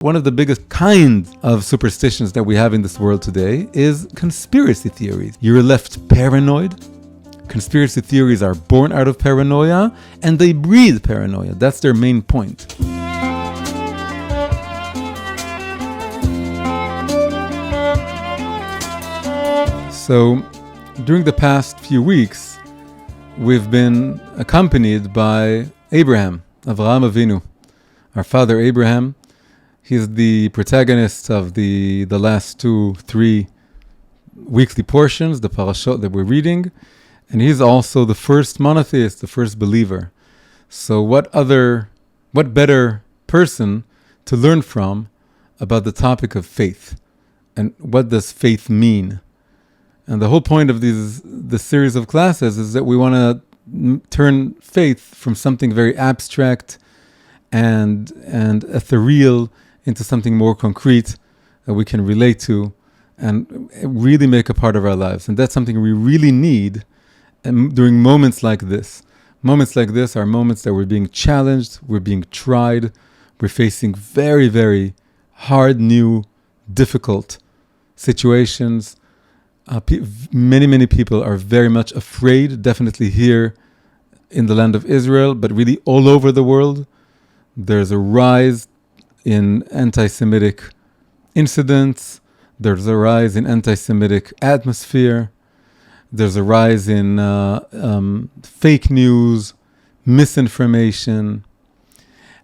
One of the biggest kinds of superstitions that we have in this world today is conspiracy theories. You're left paranoid. Conspiracy theories are born out of paranoia, and they breed paranoia. That's their main point. So, during the past few weeks, we've been accompanied by Avraham Avinu, our father Abraham. He's the protagonist of the last 2-3 weekly portions, the parashot that we're reading. And he's also the first monotheist, the first believer. So what better person to learn from about the topic of faith? And what does faith mean? And the whole point of this series of classes is that we want to turn faith from something very abstract and ethereal into something more concrete that we can relate to and really make a part of our lives. And that's something we really need during moments like this. Moments like this are moments that we're being challenged, we're being tried, we're facing very, very hard, new, difficult situations. Many people are very much afraid, definitely here in the land of Israel, but really all over the world. There's a rise in anti-Semitic incidents. There's a rise in anti-Semitic atmosphere. There's a rise in fake news, misinformation.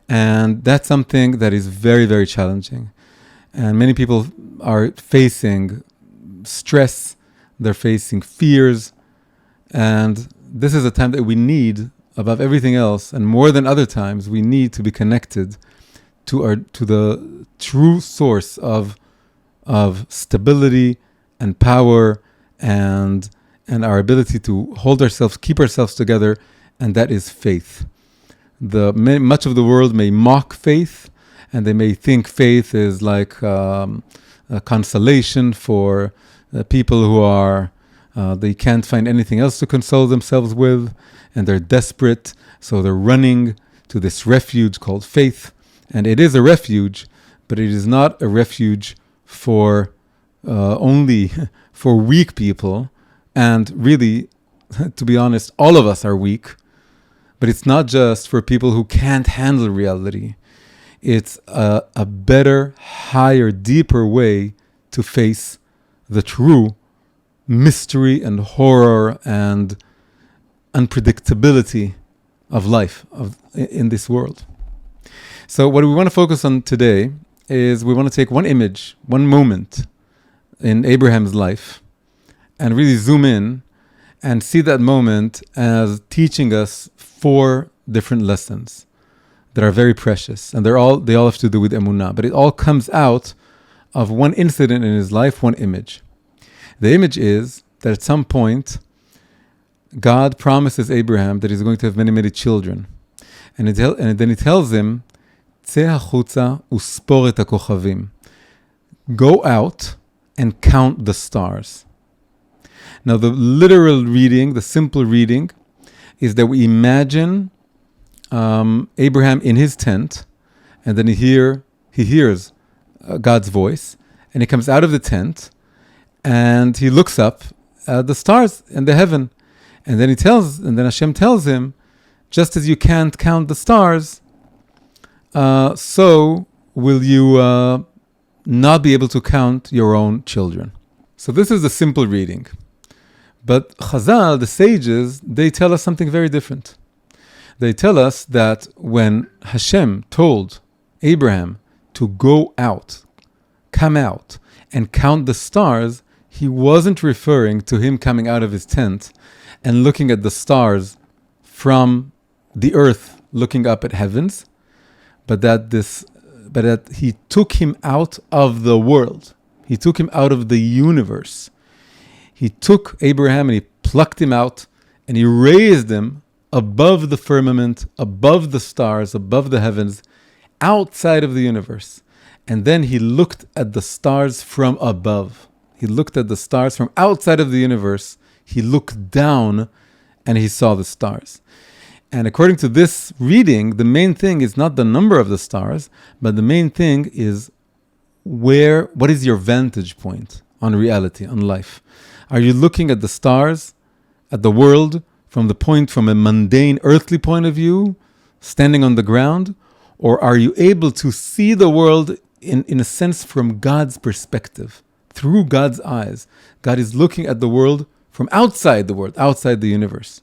And that's something that is very, very challenging. And many people are facing stress. They're facing fears. And this is a time that we need, above everything else, and more than other times, we need to be connected to the true source of stability and power and our ability to hold ourselves, keep ourselves together, and that is faith. Much of the world may mock faith, and they may think faith is like a consolation for people who are they can't find anything else to console themselves with, and they're desperate, so they're running to this refuge called faith. And it is a refuge, but it is not a refuge for only for weak people. And really, to be honest, all of us are weak. But it's not just for people who can't handle reality. It's a better, higher, deeper way to face the true mystery and horror and unpredictability of life in this world. So what we want to focus on today is we want to take one image, one moment in Abraham's life, and really zoom in and see that moment as teaching us 4 different lessons that are very precious. And they all have to do with emunah, but it all comes out of one incident in his life, one image. The image is that at some point, God promises Abraham that he's going to have many, many children. And then he tells him, צא החוצה וספור את הכוכבים. Go out and count the stars. Now the literal reading, the simple reading, is that we imagine Abraham in his tent, and then he hears God's voice, and he comes out of the tent, and he looks up at the stars in the heaven, and then Hashem tells him, just as you can't count the stars, so will you not be able to count your own children. So this is the simple reading. But Chazal, the sages, they tell us something very different. They tell us that when Hashem told Abraham to go out, come out, and count the stars, he wasn't referring to him coming out of his tent and looking at the stars from the earth, looking up at heavens, but that he took him out of the world. He took him out of the universe. He took Abraham and he plucked him out and he raised him above the firmament, above the stars, above the heavens, outside of the universe. And then he looked at the stars from above. He looked at the stars from outside of the universe. He looked down and he saw the stars. And according to this reading, the main thing is not the number of the stars, but the main thing is what is your vantage point on reality, on life? Are you looking at the stars, at the world, from a mundane earthly point of view, standing on the ground? Or are you able to see the world in a sense from God's perspective, through God's eyes? God is looking at the world from outside the world, outside the universe.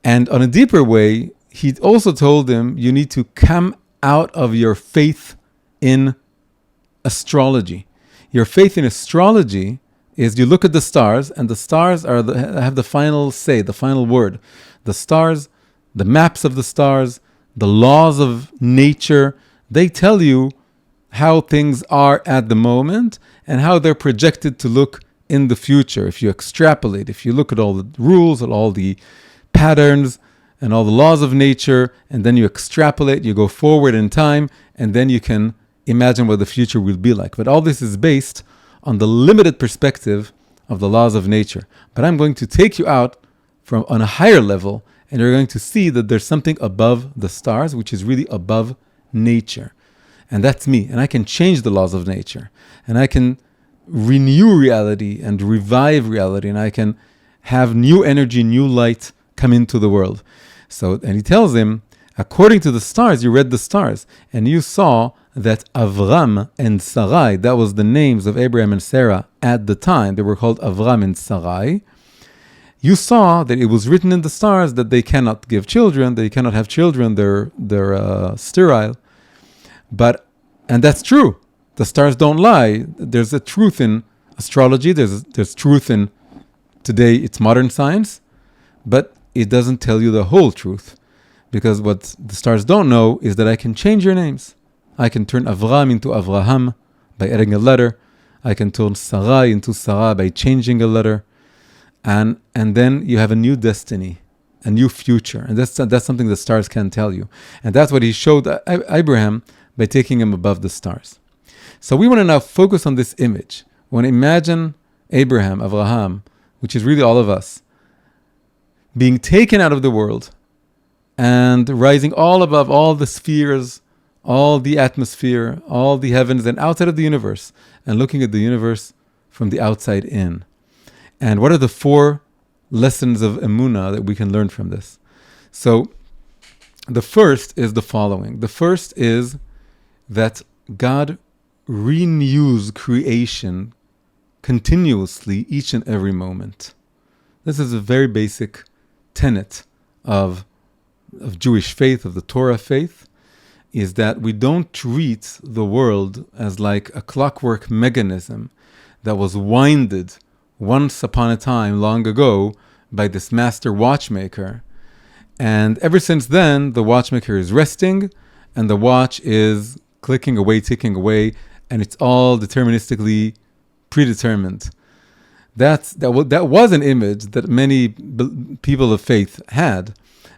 And on a deeper way, he also told him, you need to come out of your faith in astrology. Your faith in astrology is you look at the stars, and the stars have the final say, the final word. The stars, the maps of the stars, the laws of nature, they tell you how things are at the moment and how they're projected to look in the future. If you extrapolate, if you look at all the rules and all the patterns and all the laws of nature, and then you extrapolate, you go forward in time, and then you can imagine what the future will be like. But all this is based on the limited perspective of the laws of nature. But I'm going to take you out on a higher level, and you're going to see that there's something above the stars, which is really above nature. And that's me. And I can change the laws of nature. And I can renew reality and revive reality. And I can have new energy, new light come into the world. And he tells him, according to the stars, you read the stars, and you saw that Avram and Sarai, that was the names of Abraham and Sarah at the time, they were called Avram and Sarai. You saw that it was written in the stars that they cannot give children, they cannot have children, they're sterile. And that's true. The stars don't lie. There's a truth in astrology, there's truth in today, it's modern science, but it doesn't tell you the whole truth. Because what the stars don't know is that I can change your names. I can turn Avram into Avraham by adding a letter. I can turn Sarai into Sarah by changing a letter. And then you have a new destiny, a new future. And that's something the stars can't tell you. And that's what he showed Abraham by taking him above the stars. So we want to now focus on this image. We want to imagine Abraham, Avraham, which is really all of us, being taken out of the world and rising all above all the spheres, all the atmosphere, all the heavens, and outside of the universe, and looking at the universe from the outside in. And what are the 4 lessons of Emunah that we can learn from this? So the first is the following. The first is that God renews creation continuously each and every moment. This is a very basic tenet of Jewish faith, of the Torah faith, is that we don't treat the world as like a clockwork mechanism that was winded once upon a time long ago by this master watchmaker. And ever since then, the watchmaker is resting and the watch is clicking away, ticking away, and it's all deterministically predetermined. That was an image that many people of faith had,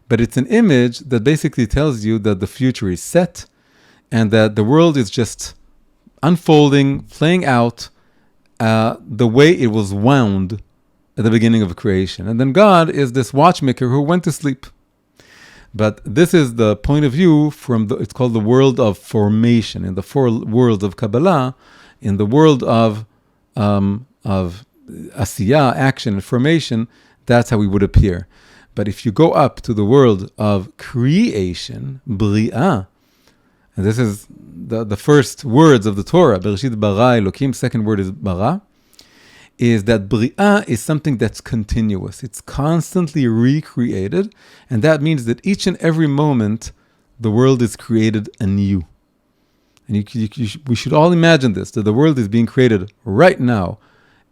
but it's an image that basically tells you that the future is set and that the world is just unfolding, playing out the way it was wound at the beginning of creation. And then God is this watchmaker who went to sleep. But this is the point of view it's called the world of formation. In the 4 worlds of Kabbalah, in the world of asiyah, action, and formation, that's how we would appear. But if you go up to the world of creation, Bria, and this is the first words of the Torah, Bereshit bara Elokim, second word is bara, is that Bria is something that's continuous. It's constantly recreated, and that means that each and every moment, the world is created anew. And we should all imagine this, that the world is being created right now.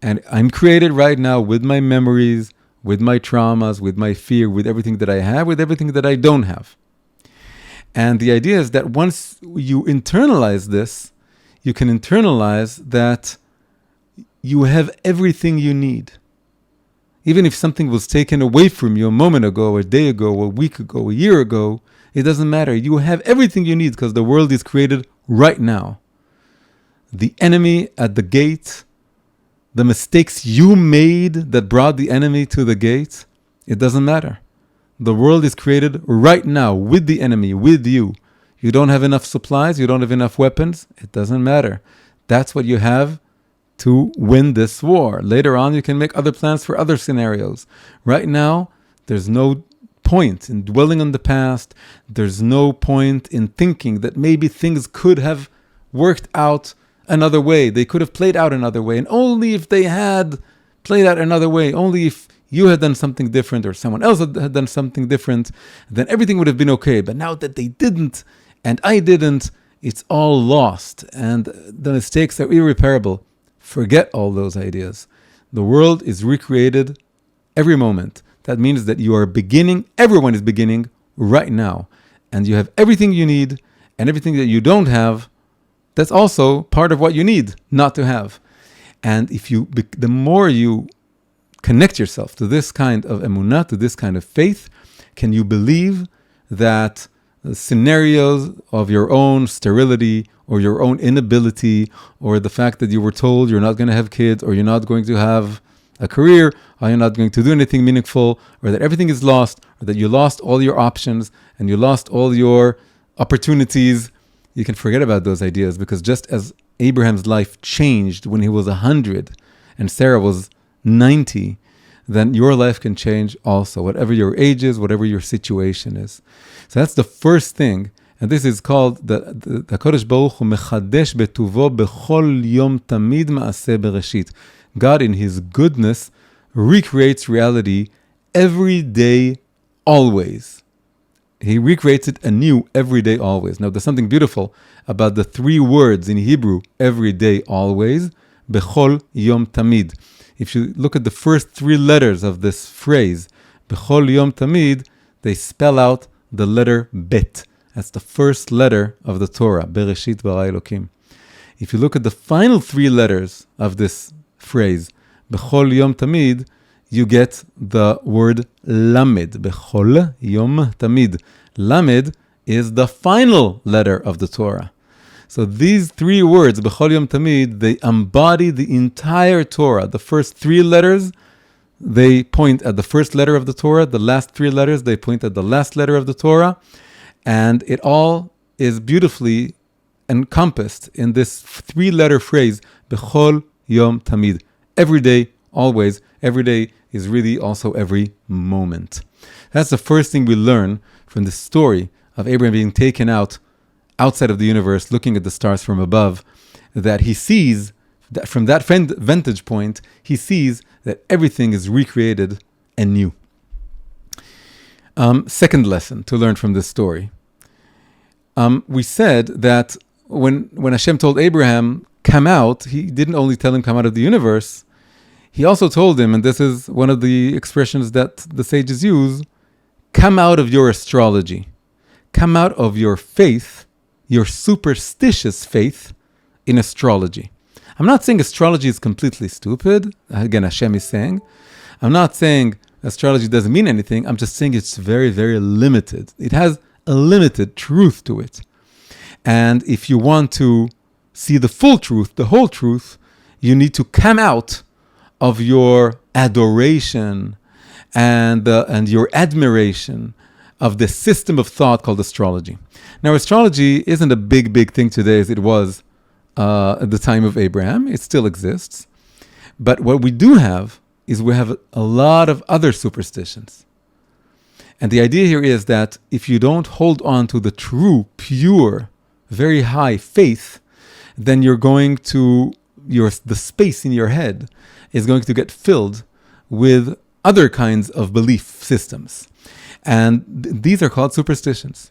And I'm created right now with my memories, with my traumas, with my fear, with everything that I have, with everything that I don't have. And the idea is that once you internalize this, you can internalize that you have everything you need. Even if something was taken away from you a moment ago, a day ago, a week ago, a year ago, it doesn't matter. You have everything you need because the world is created right now. The enemy at the gate, the mistakes you made that brought the enemy to the gate, it doesn't matter. The world is created right now with the enemy, with you. You don't have enough supplies, you don't have enough weapons. It doesn't matter. That's what you have to win this war. Later on, you can make other plans for other scenarios. Right now, there's no point in dwelling on the past. There's no point in thinking that maybe things could have worked out another way. They could have played out another way. And only if they had played out another way, only if you had done something different or someone else had done something different, then everything would have been okay. But now that they didn't and I didn't, it's all lost. And the mistakes are irreparable. Forget all those ideas. The world is recreated every moment. That means that you are beginning, everyone is beginning right now. And you have everything you need, and everything that you don't have, that's also part of what you need not to have. And the more you connect yourself to this kind of emunah, to this kind of faith, can you believe that the scenarios of your own sterility or your own inability, or the fact that you were told you're not going to have kids, or you're not going to have a career, or you're not going to do anything meaningful, or that everything is lost, or that you lost all your options and you lost all your opportunities, you can forget about those ideas, because just as Abraham's life changed when he was 100 and Sarah was 90, then your life can change also, whatever your age is, whatever your situation is. So that's the first thing. And this is called the Kodesh Baruch Hu Mechadesh Betuvo Bechol Yom Tamid Maaseh Bereshit. God in His goodness recreates reality every day, always. He recreates it anew every day, always. Now, there's something beautiful about the three words in Hebrew, every day, always, Bechol Yom Tamid. If you look at the first three letters of this phrase, Bechol Yom Tamid, they spell out the letter Bet. That's the first letter of the Torah, Bereshit bara Elokim. If you look at the final three letters of this phrase, Bechol Yom Tamid, you get the word Lamed. Bechol Yom Tamid. Lamed is the final letter of the Torah. So these three words, Bechol Yom Tamid, they embody the entire Torah. The first three letters, they point at the first letter of the Torah. The last three letters, they point at the last letter of the Torah. And it all is beautifully encompassed in this three-letter phrase, Bechol Yom Tamid. Every day, always. Every day is really also every moment. That's the first thing we learn from the story of Abraham being taken outside of the universe, looking at the stars from above, that he sees, that from that vantage point, he sees that everything is recreated anew. Second lesson to learn from this story. We said that when Hashem told Abraham, come out, He didn't only tell him come out of the universe, He also told him, and this is one of the expressions that the sages use, come out of your astrology. Come out of your faith, your superstitious faith in astrology. I'm not saying astrology is completely stupid. Again, Hashem is saying. I'm not saying astrology doesn't mean anything. I'm just saying it's very, very limited. It has a limited truth to it. And if you want to see the full truth, the whole truth, you need to come out of your adoration and your admiration of the system of thought called astrology. Now, astrology isn't a big thing today as it was at the time of Abraham. It still exists. But what we do have is we have a lot of other superstitions. And the idea here is that if you don't hold on to the true, pure, very high faith, then you're going to, the space in your head is going to get filled with other kinds of belief systems. And these are called superstitions.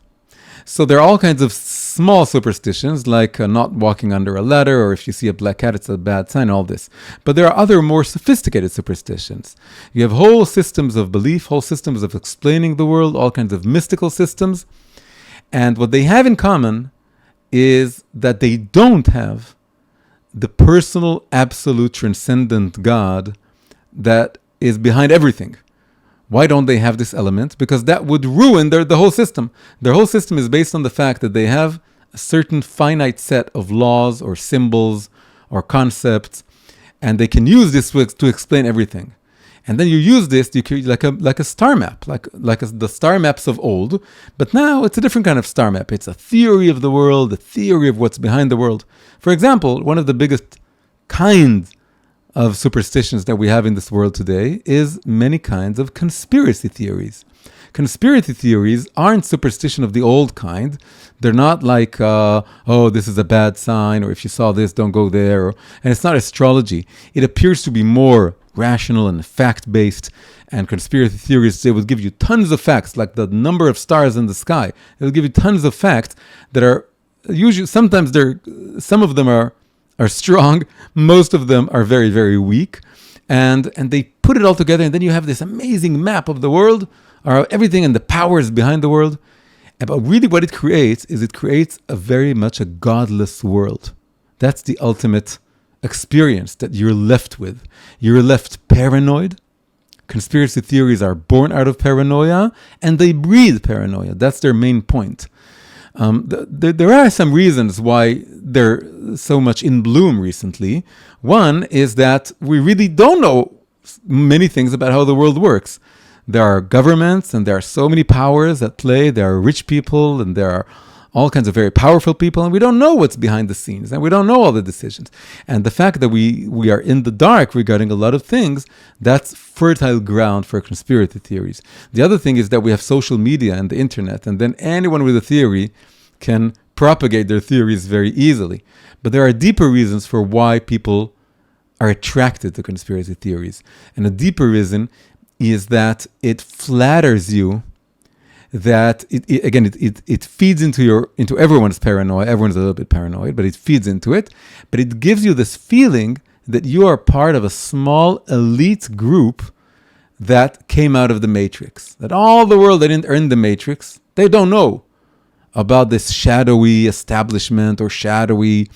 So there are all kinds of small superstitions, like not walking under a ladder, or if you see a black cat, it's a bad sign, all this. But there are other more sophisticated superstitions. You have whole systems of belief, whole systems of explaining the world, all kinds of mystical systems. And what they have in common is that they don't have the personal, absolute, transcendent God that is behind everything. Why don't they have this element? Because that would ruin the whole system. Their whole system is based on the fact that they have a certain finite set of laws or symbols or concepts, and they can use this to explain everything. And then you use this like a star map, the star maps of old. But now it's a different kind of star map. It's a theory of the world, a theory of what's behind the world. For example, one of the biggest kinds of superstitions that we have in this world today is many kinds of conspiracy theories. Conspiracy theories aren't superstition of the old kind. They're not like, this is a bad sign, or if you saw this, don't go there. And it's not astrology. It appears to be more rational and fact-based. And conspiracy theories, they will give you tons of facts, like the number of stars in the sky. It will give you tons of facts that are usually, some of them are strong. Most of them are very, very weak. And they put it all together, and then you have this amazing map of the world, or everything and the powers behind the world. But really what it creates is a very much a godless world. That's the ultimate experience that you're left with. You're left paranoid. Conspiracy theories are born out of paranoia, and they breed paranoia. That's their main point. There are some reasons why they're so much in bloom recently. One is that we really don't know many things about how the world works. There are governments, and there are so many powers at play. There are rich people, and there are all kinds of very powerful people, and we don't know what's behind the scenes, and we don't know all the decisions. And the fact that we are in the dark regarding a lot of things, that's fertile ground for conspiracy theories. The other thing is that we have social media and the internet, and then anyone with a theory can propagate their theories very easily. But there are deeper reasons for why people are attracted to conspiracy theories. And a deeper reason is that it flatters you, that it feeds into everyone's paranoia. Everyone's a little bit paranoid, but it feeds into it. But it gives you this feeling that you are part of a small elite group that came out of the Matrix. That all the world that are in the Matrix, they don't know about this shadowy establishment or shadowy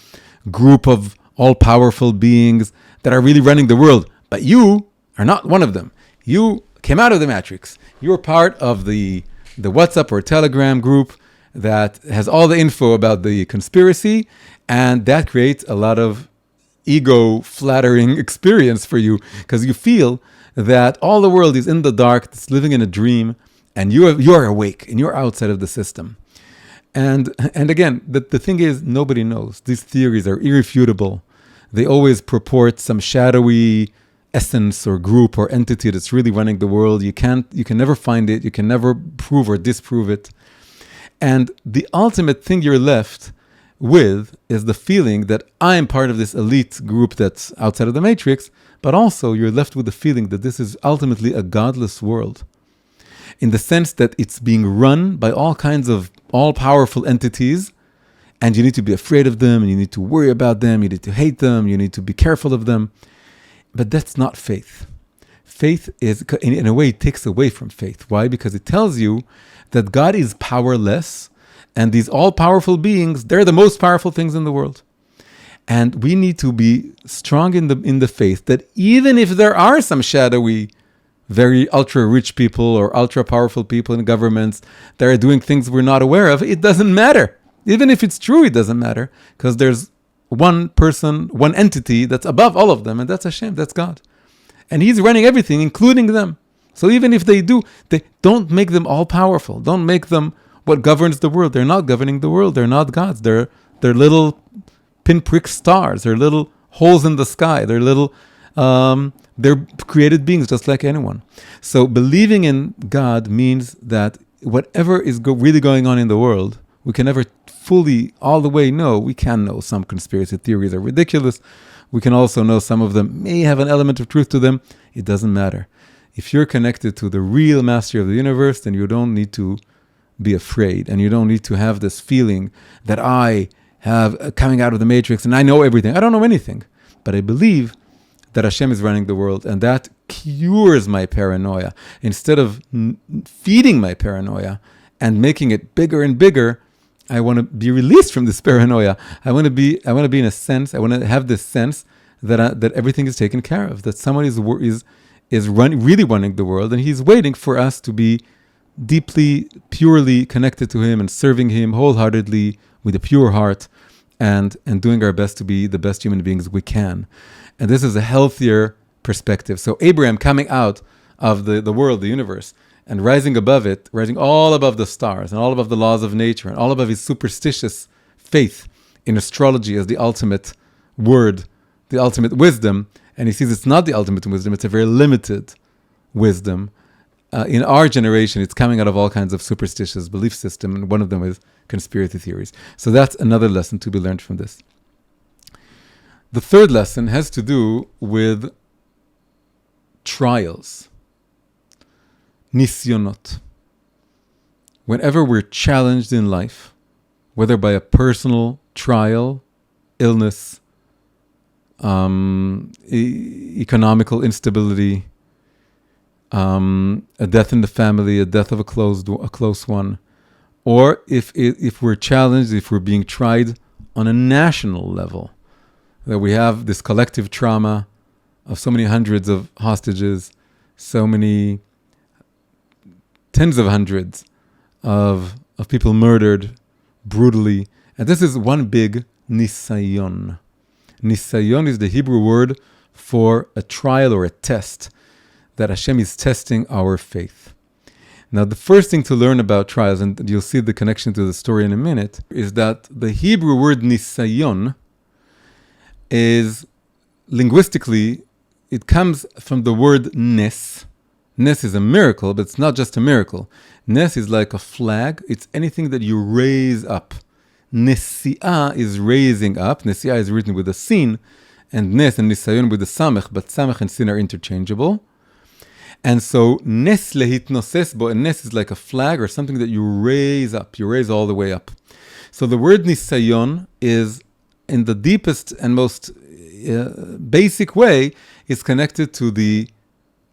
group of all-powerful beings that are really running the world. But you are not one of them. You came out of the Matrix. You're part of the WhatsApp or Telegram group that has all the info about the conspiracy, and that creates a lot of ego-flattering experience for you, because you feel that all the world is in the dark, it's living in a dream, and you're awake, and you're outside of the system. And again, the thing is, nobody knows. These theories are irrefutable. They always purport some shadowy essence or group or entity that's really running the world. You can never find it. You can never prove or disprove it. And the ultimate thing you're left with is the feeling that I am part of this elite group that's outside of the Matrix, but also you're left with the feeling that this is ultimately a godless world, in the sense that it's being run by all kinds of all-powerful entities, and you need to be afraid of them, and you need to worry about them, you need to hate them, you need to be careful of them. But that's not faith. Faith is, in a way, it takes away from faith. Why? Because it tells you that God is powerless, and these all-powerful beings, they're the most powerful things in the world. And we need to be strong in the faith that even if there are some shadowy, very ultra-rich people or ultra-powerful people in governments that are doing things we're not aware of, it doesn't matter. Even if it's true, it doesn't matter, because there's one person, one entity that's above all of them, and that's Hashem, that's God. And He's running everything, including them. So even if they don't make them all powerful. Don't make them what governs the world. They're not governing the world. They're not gods. They're little pinprick stars. They're little holes in the sky. They're created beings just like anyone. So believing in God means that whatever is really going on in the world, we can never fully, all the way know. We can know some conspiracy theories are ridiculous. We can also know some of them may have an element of truth to them. It doesn't matter. If you're connected to the real master of the universe, then you don't need to be afraid, and you don't need to have this feeling that I have coming out of the Matrix and I know everything. I don't know anything, but I believe that Hashem is running the world, and that cures my paranoia. Instead of feeding my paranoia and making it bigger and bigger, I want to be released from this paranoia. I want to be in a sense. I want to have this sense that everything is taken care of. That someone is really running the world, and He's waiting for us to be deeply, purely connected to Him and serving Him wholeheartedly with a pure heart, and doing our best to be the best human beings we can. And this is a healthier perspective. So Abraham coming out of the world, the universe, and rising above it, rising all above the stars and all above the laws of nature and all above his superstitious faith in astrology as the ultimate word, the ultimate wisdom. And he sees it's not the ultimate wisdom, it's a very limited wisdom. In our generation, it's coming out of all kinds of superstitious belief system, and one of them is conspiracy theories. So that's another lesson to be learned from this. The third lesson has to do with trials. Nisyonot. Whenever we're challenged in life, whether by a personal trial, illness, economical instability, a death in the family, a death of a close one, or if we're challenged, if we're being tried on a national level, that we have this collective trauma of so many hundreds of hostages, so many tens of hundreds of people murdered brutally. And this is one big nisayon. Nisayon is the Hebrew word for a trial or a test, that Hashem is testing our faith. Now, the first thing to learn about trials, and you'll see the connection to the story in a minute, is that the Hebrew word nisayon is, linguistically, it comes from the word nes. Nes is a miracle, but it's not just a miracle. Nes is like a flag. It's anything that you raise up. Nesi'ah is raising up. Nesi'ah is written with a sin, and Nes and Nisayon with a samech, but samech and sin are interchangeable. And so, Nes lehitnoses bo, and Nes is like a flag or something that you raise up. You raise all the way up. So the word Nisayon is, in the deepest and most basic way, is connected to the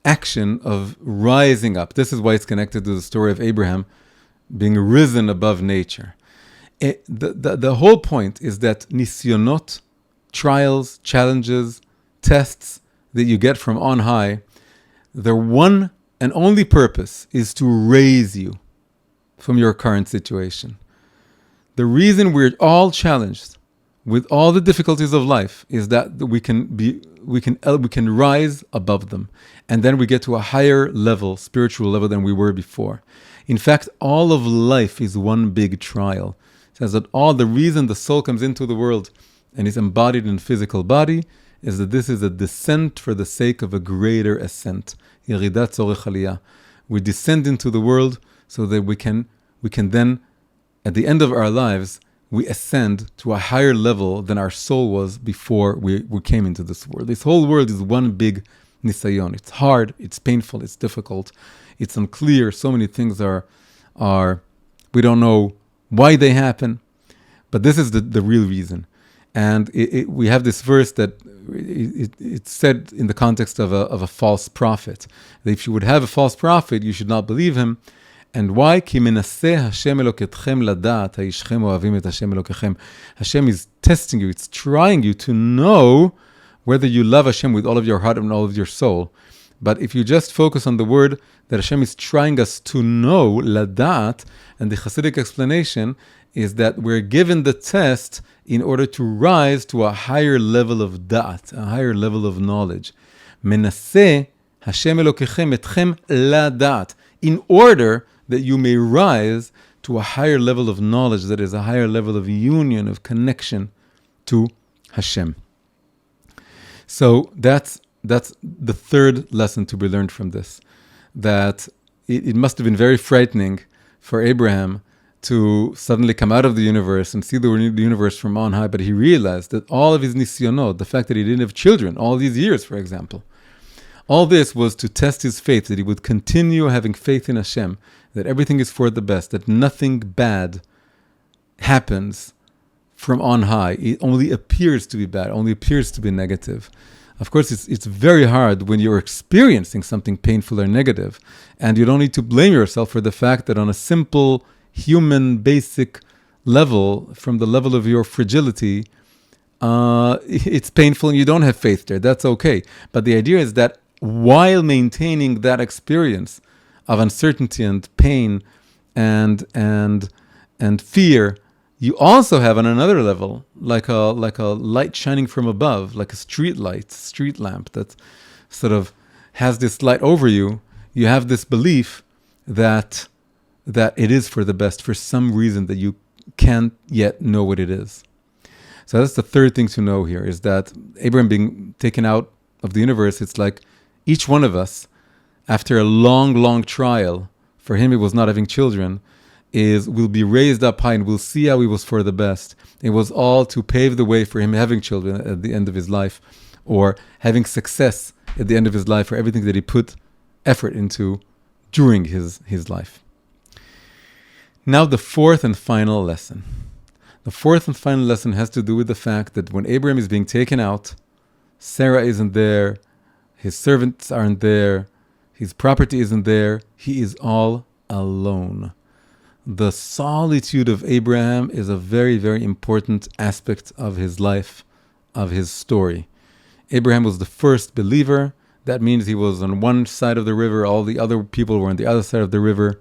action of rising up. This is why it's connected to the story of Abraham being risen above nature. The whole point is that nisyonot, trials, challenges, tests that you get from on high, their one and only purpose is to raise you from your current situation. The reason we're all challenged with all the difficulties of life is that we can rise above them, and then we get to a higher level, spiritual level, than we were before. In fact, all of life is one big trial. It says that all the reason the soul comes into the world and is embodied in physical body is that this is a descent for the sake of a greater ascent. Yeridat tzorech aliyah. We descend into the world so that we can then, at the end of our lives, we ascend to a higher level than our soul was before we came into this world. This whole world is one big nisayon. It's hard, it's painful, it's difficult, it's unclear. So many things are we don't know why they happen, but this is the real reason. And we have this verse that it's said in the context of a false prophet. That if you would have a false prophet, you should not believe him. And why? Ki menaseh Hashem eloketchem ladat ha'ishchem ohavim et Hashem elokechem. Hashem is testing you. It's trying you to know whether you love Hashem with all of your heart and all of your soul. But if you just focus on the word that Hashem is trying us to know, ladat, and the Hasidic explanation is that we're given the test in order to rise to a higher level of da'at, a higher level of knowledge. Menaseh Hashem elokechem etchem ladat, in order that you may rise to a higher level of knowledge, that is a higher level of union, of connection to Hashem. So that's the third lesson to be learned from this, that it must have been very frightening for Abraham to suddenly come out of the universe and see the universe from on high, but he realized that all of his nisyonot, the fact that he didn't have children all these years, for example, all this was to test his faith, that he would continue having faith in Hashem, that everything is for the best, that nothing bad happens from on high. It only appears to be bad, only appears to be negative. Of course, it's very hard when you're experiencing something painful or negative, and you don't need to blame yourself for the fact that on a simple, human, basic level, from the level of your fragility, it's painful and you don't have faith there. That's okay. But the idea is that while maintaining that experience of uncertainty and pain and fear, you also have on another level, like a light shining from above, like a street light, street lamp that sort of has this light over you, you have this belief that it is for the best for some reason that you can't yet know what it is. So that's the third thing to know here, is that Abraham being taken out of the universe, it's like each one of us, after a long, long trial, for him it was not having children, will be raised up high and we'll see how it was for the best. It was all to pave the way for him having children at the end of his life, or having success at the end of his life, for everything that he put effort into during his life. Now the fourth and final lesson. The fourth and final lesson has to do with the fact that when Abraham is being taken out, Sarah isn't there, his servants aren't there, his property isn't there, he is all alone. The solitude of Abraham is a very, very important aspect of his life, of his story. Abraham was the first believer. That means he was on one side of the river, all the other people were on the other side of the river.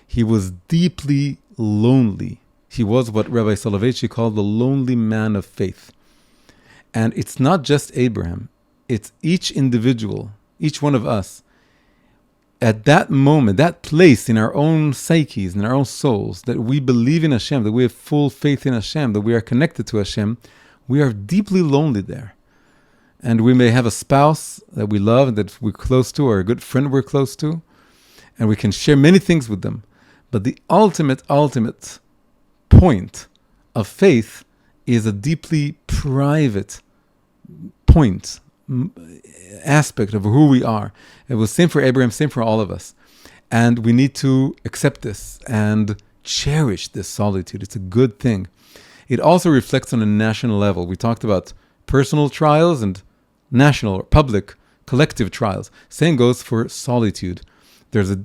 He was deeply lonely. He was what Rabbi Soloveitchik called the lonely man of faith. And it's not just Abraham, it's each individual, each one of us. At that moment, that place in our own psyches, in our own souls, that we believe in Hashem, that we have full faith in Hashem, that we are connected to Hashem, we are deeply lonely there. And we may have a spouse that we love and that we're close to, or a good friend we're close to, and we can share many things with them. But the ultimate point of faith is a deeply private point, aspect of who we are. It was same for Abraham, same for all of us. And we need to accept this and cherish this solitude. It's a good thing. It also reflects on a national level. We talked about personal trials and national, or public, collective trials. Same goes for solitude. There's a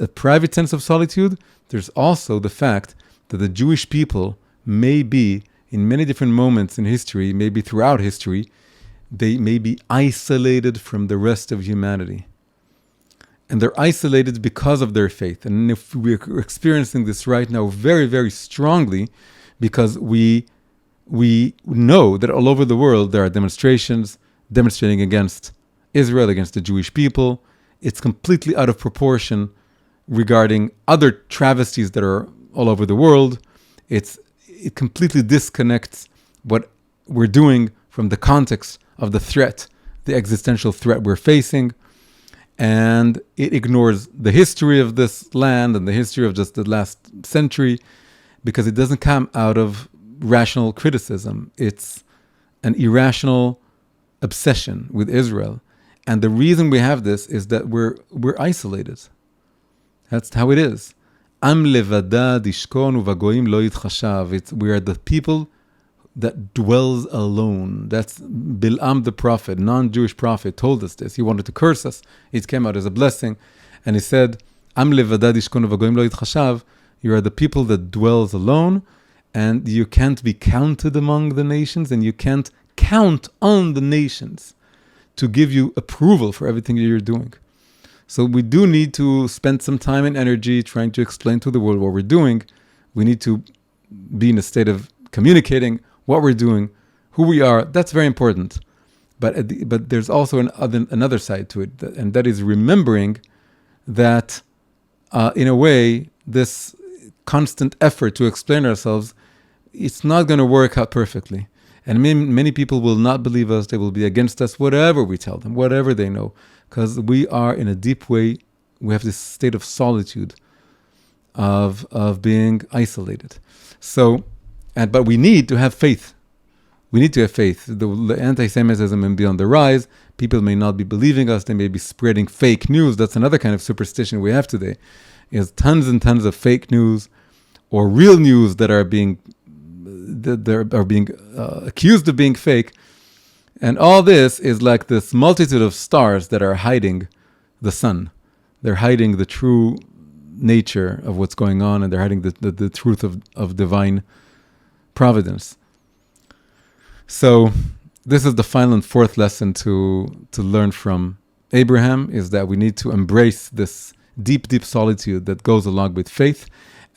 private sense of solitude. There's also the fact that the Jewish people may be, in many different moments in history, maybe throughout history, they may be isolated from the rest of humanity. And they're isolated because of their faith. And if we're experiencing this right now very, very strongly, because we know that all over the world there are demonstrations demonstrating against Israel, against the Jewish people. It's completely out of proportion regarding other travesties that are all over the world. It completely disconnects what we're doing from the context of the threat, the existential threat we're facing. And it ignores the history of this land and the history of just the last century, because it doesn't come out of rational criticism. It's an irrational obsession with Israel. And the reason we have this is that we're isolated. That's how it is. Am levada dishkon uvagoim lo yitchashav. We are the people that dwells alone. That's Bil'am the prophet, non-Jewish prophet, told us this. He wanted to curse us. It came out as a blessing. And he said, Am levada dishkon uvagoim lo yitchashav. You are the people that dwells alone, and you can't be counted among the nations, and you can't count on the nations to give you approval for everything that you're doing. So we do need to spend some time and energy trying to explain to the world what we're doing. We need to be in a state of communicating what we're doing, who we are. That's very important. But there's also another side to it, and that is remembering that, in a way, this constant effort to explain ourselves, it's not going to work out perfectly. And many people will not believe us. They will be against us, whatever we tell them, whatever they know. Because we are, in a deep way, we have this state of solitude, of being isolated. But we need to have faith. We need to have faith. The anti-Semitism may be on the rise. People may not be believing us. They may be spreading fake news. That's another kind of superstition we have today. Is tons and tons of fake news, or real news that are being accused of being fake. And all this is like this multitude of stars that are hiding the sun. They're hiding the true nature of what's going on, and they're hiding the truth of divine providence. So this is the final and fourth lesson to learn from Abraham, is that we need to embrace this deep, deep solitude that goes along with faith.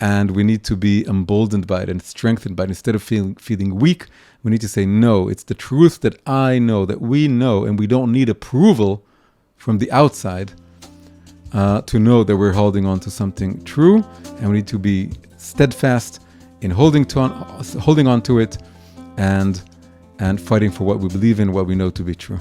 And we need to be emboldened by it and strengthened by it. Instead of feeling weak, we need to say, no, it's the truth that I know, that we know, and we don't need approval from the outside to know that we're holding on to something true, and we need to be steadfast in holding on to it and fighting for what we believe in, what we know to be true.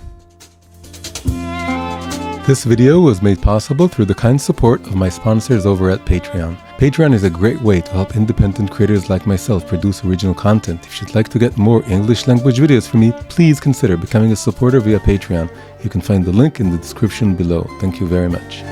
This video was made possible through the kind support of my sponsors over at Patreon. Patreon is a great way to help independent creators like myself produce original content. If you'd like to get more English language videos from me, please consider becoming a supporter via Patreon. You can find the link in the description below. Thank you very much.